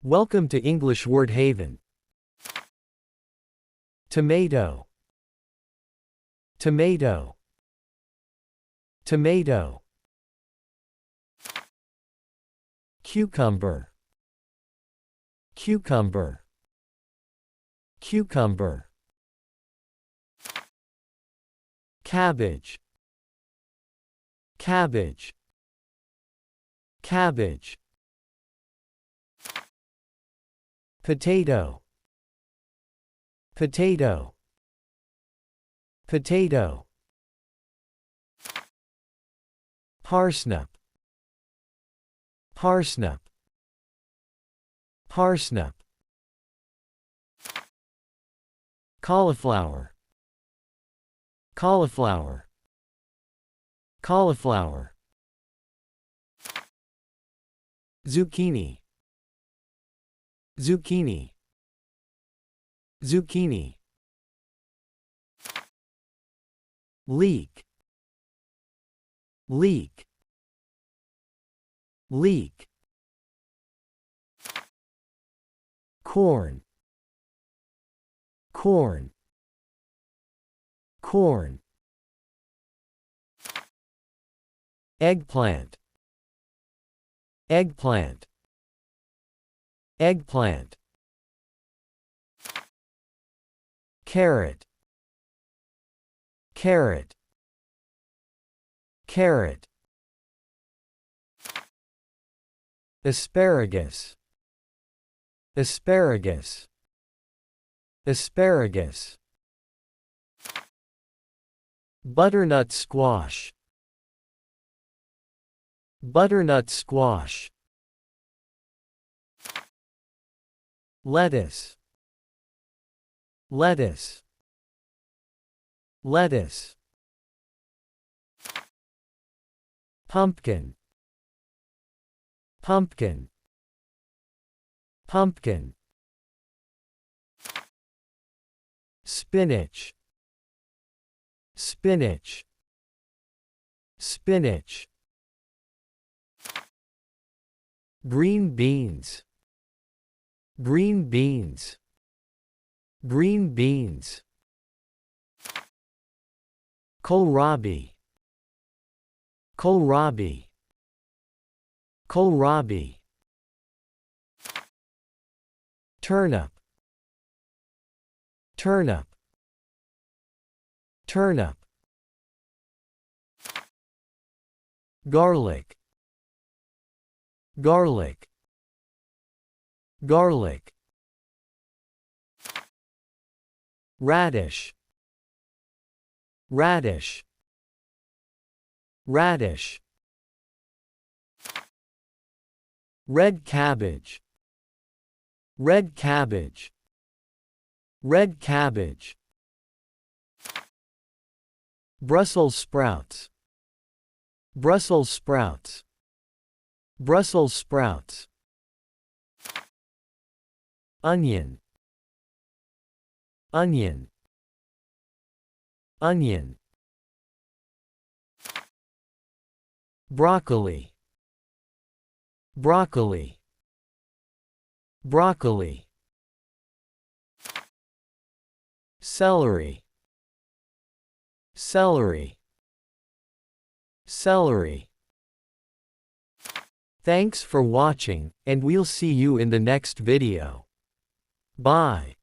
Welcome to English Word Haven. Tomato. Tomato. Tomato. Cucumber. Cucumber. Cucumber. Cabbage. Cabbage. Cabbage. Potato. Potato. Potato. Parsnip. Parsnip. Parsnip. Cauliflower. Cauliflower. Cauliflower. Zucchini. Zucchini. Zucchini. Leek. Leek. Leek. Corn. Corn. Corn. Eggplant. Eggplant. Eggplant. Carrot. Carrot. Carrot. Asparagus. Asparagus. Asparagus. Butternut squash. Butternut squash. Lettuce. Lettuce. Lettuce. Pumpkin. Pumpkin. Pumpkin. Spinach. Spinach. Spinach. Green beans. Green beans. Green beans. Kohlrabi. Kohlrabi. Kohlrabi. Turnip. Turnip. Turnip. Garlic. Garlic. Garlic. Radish. Radish. Radish. Red cabbage. Red cabbage. Red cabbage. Brussels sprouts. Brussels sprouts. Brussels sprouts. Onion. Onion. Onion. Broccoli. Broccoli. Broccoli. Celery. Celery. Celery. Thanks for watching, and we'll see you in the next video. Bye.